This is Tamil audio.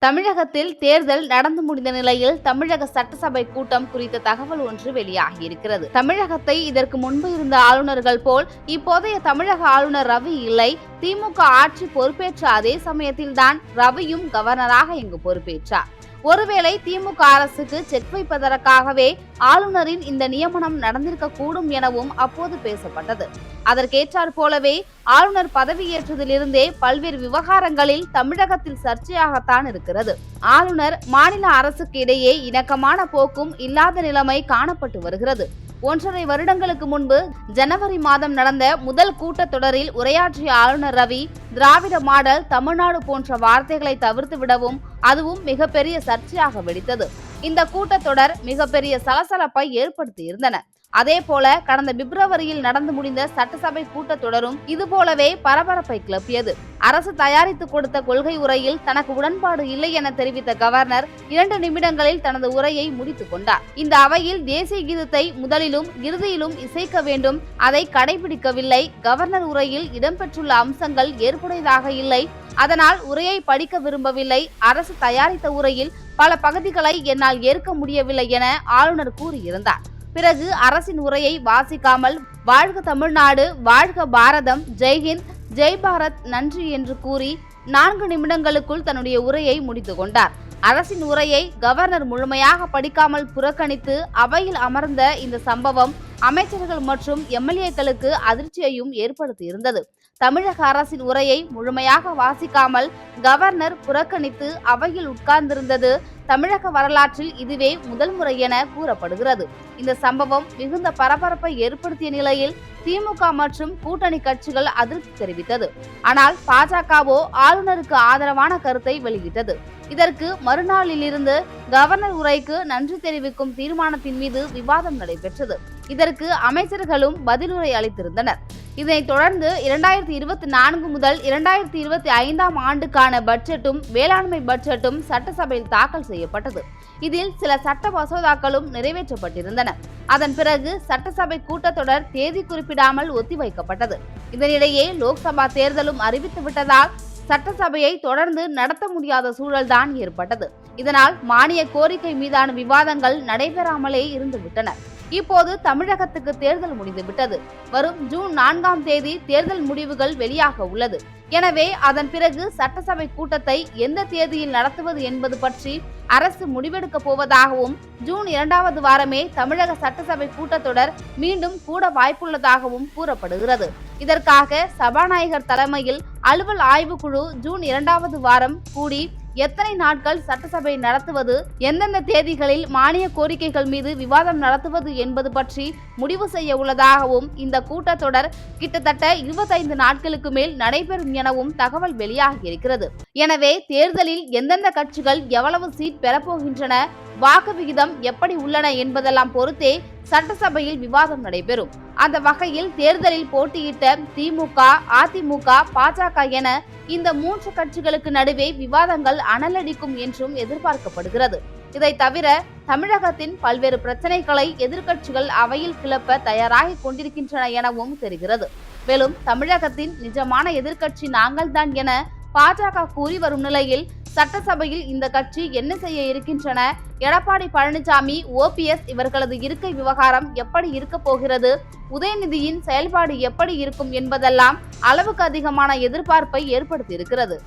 தமிழகத்தில் தேர்தல் நடந்து முடிந்த நிலையில் தமிழக சட்டசபை கூட்டம் குறித்த தகவல் ஒன்று வெளியாகியிருக்கிறது. தமிழகத்தை இதற்கு முன்பு இருந்த ஆளுநர்கள் போல் இப்போதைய தமிழக ஆளுநர் ரவி இல்லை. திமுக ஆட்சி பொறுப்பேற்ற அதே சமயத்தில்தான் ரவியும் கவர்னராக இங்கு பொறுப்பேற்றார். ஒருவேளை திமுக அரசுக்கு செக் வைப்பதற்காகவே ஆளுநரின் இந்த நியமனம் நடந்திருக்க கூடும் எனவும் அப்போது பேசப்பட்டது. அதற்கேற்றாற் போலவே ஆளுநர் பதவியேற்றதிலிருந்தே பல்வேறு விவகாரங்களில் தமிழகத்தில் சர்ச்சையாகத்தான் இருக்கிறது. ஆளுநர் மாநில அரசுக்கு இடையே இணக்கமான போக்கும் இல்லாத நிலைமை காணப்பட்டு வருகிறது. 1.5 வருடங்களுக்கு முன்பு ஜனவரி மாதம் நடந்த முதல் கூட்டத்தொடரில் உரையாற்றிய ஆளுநர் ரவி திராவிட மாடல் தமிழ்நாடு போன்ற வார்த்தைகளை தவிர்த்து விடவும் அதுவும் மிகப்பெரிய சர்ச்சையாக வெடித்தது. இந்த கூட்டத்தொடர் மிகப்பெரிய சலசலப்பை ஏற்படுத்தியிருந்தன. அதே போல கடந்த பிப்ரவரியில் நடந்து முடிந்த சட்டசபை கூட்டத்தொடரும் இதுபோலவே பரபரப்பை கிளப்பியது. அரசு தயாரித்து கொடுத்த கொள்கை உரையில் தனக்கு உடன்பாடு இல்லை என தெரிவித்த கவர்னர் 2 நிமிடங்களில் தனது உரையை முடித்துக் கொண்டார். இந்த அவையில் தேசிய கீதத்தை முதலிலும் இறுதியிலும் இசைக்க வேண்டும், அதை கடைபிடிக்கவில்லை. கவர்னர் உரையில் இடம்பெற்றுள்ள அம்சங்கள் ஏற்புடையதாக இல்லை, அதனால் உரையை படிக்க விரும்பவில்லை. அரசு தயாரித்த உரையில் பல பகுதிகளை என்னால் ஏற்க முடியவில்லை என ஆளுநர் கூறியிருந்தார். பிறகு அரசின் உரையை வாசிக்காமல் வாழ்க தமிழ்நாடு, வாழ்க பாரதம், ஜெய்ஹிந்த், ஜெய் பாரத், நன்றி என்று கூறி 4 நிமிடங்களுக்குள் தன்னுடைய உரையை முடித்துக் கொண்டார். அரசின் உரையை கவர்னர் முழுமையாக படிக்காமல் புறக்கணித்து அவையில் அமர்ந்த இந்த சம்பவம் அமைச்சர்கள் மற்றும் எம்எல்ஏக்களுக்கு அதிர்ச்சியையும் ஏற்படுத்தியிருந்தது. தமிழக அரசின் உரையை முழுமையாக வாசிக்காமல் கவர்னர் புறக்கணித்து அவையில் உட்கார்ந்திருந்தது தமிழக வரலாற்றில் இதுவே முதல் முறை என கூறப்படுகிறது. இந்த சம்பவம் மிகுந்த பரபரப்பை ஏற்படுத்திய நிலையில் திமுக மற்றும் கூட்டணி கட்சிகள் அதிருப்தி தெரிவித்தது. ஆனால் பாஜகவோ ஆளுநருக்கு ஆதரவான கருத்தை வெளியிட்டது. இதற்கு மறுநாளிலிருந்து கவர்னர் உரைக்கு நன்றி தெரிவிக்கும் தீர்மானத்தின் மீது விவாதம் நடைபெற்றது. இதற்கு அமைச்சர்களும் பதிலுரை அளித்திருந்தனர். இதனைத் தொடர்ந்து 2024 முதல் 2025 ஆண்டுக்கான பட்ஜெட்டும் வேளாண்மை பட்ஜெட்டும் சட்டசபையில் தாக்கல் செய்யப்பட்டது. இதில் சில சட்ட மசோதாக்களும் நிறைவேற்றப்பட்டிருந்தன. அதன் பிறகு சட்டசபை கூட்டத்தொடர் தேதி குறிப்பிடாமல் ஒத்திவைக்கப்பட்டது. இதனிடையே லோக்சபா தேர்தலும் அறிவித்து விட்டதால் சட்டசபையை தொடர்ந்து நடத்த முடியாத சூழல்தான் ஏற்பட்டது. இதனால் மானிய கோரிக்கை மீதான விவாதங்கள் நடைபெறாமலே இருந்துவிட்டன. இப்போது தமிழகத்துக்கு தேர்தல் முடிந்துவிட்டது. வரும் ஜூன் 4ஆம் தேதி தேர்தல் முடிவுகள் வெளியாக உள்ளது. எனவே அதன் பிறகு சட்டசபை கூட்டத்தை எந்த தேதியில் நடத்துவது என்பது பற்றி அரசு முடிவெடுக்க போவதாகவும் ஜூன் 2வது வாரமே தமிழக சட்டசபை கூட்டத்தொடர் மீண்டும் கூட வாய்ப்புள்ளதாகவும் கூறப்படுகிறது. இதற்காக சபாநாயகர் தலைமையில் அலுவல் ஆய்வுக்குழு ஜூன் 2வது வாரம் கூடி எத்தனை நாட்கள் சட்டசபை நடத்துவது, எந்தெந்த தேதிகளில் மானிய கோரிக்கைகள் மீது விவாதம் நடத்துவது என்பது பற்றி முடிவு செய்ய உள்ளதாகவும் இந்த கூட்டத்தொடர் கிட்டத்தட்ட 25 நாட்களுக்கு மேல் நடைபெறும் எனவும் தகவல் வெளியாகியிருக்கிறது. எனவே தேர்தலில் எந்தெந்த கட்சிகள் எவ்வளவு சீட் பெறப்போகின்றன, வாக்கு விகிதம் எப்படி உள்ளன என்பதெல்லாம் பொறுத்தே சட்டசபையில் விவாதம் நடைபெறும். அந்த வகையில் தேர்தலில் போட்டியிட்ட திமுக, அதிமுக, பாஜக என இந்த 3 கட்சிகளுக்கு நடுவே விவாதங்கள் அனலடிக்கும் என்றும் எதிர்பார்க்கப்படுகிறது. இதை தவிர தமிழகத்தின் பல்வேறு பிரச்சனைகளை எதிர்க்கட்சிகள் அவையில் கிளப்ப தயாராகி கொண்டிருக்கின்றன எனவும் தெரிகிறது. மேலும் தமிழகத்தின் நிஜமான எதிர்க்கட்சி நாங்கள்தான் என பாஜக கூறி வரும் நிலையில் சட்டசபையில் இந்த கட்சி என்ன செய்ய இருக்கின்றன, எடப்பாடி பழனிசாமி, OPS இவர்களது இருக்கை விவகாரம் எப்படி இருக்க போகிறது, உதயநிதியின் செயல்பாடு எப்படி இருக்கும் என்பதெல்லாம் அளவுக்கு அதிகமான எதிர்பார்ப்பை ஏற்படுத்தியிருக்கிறது.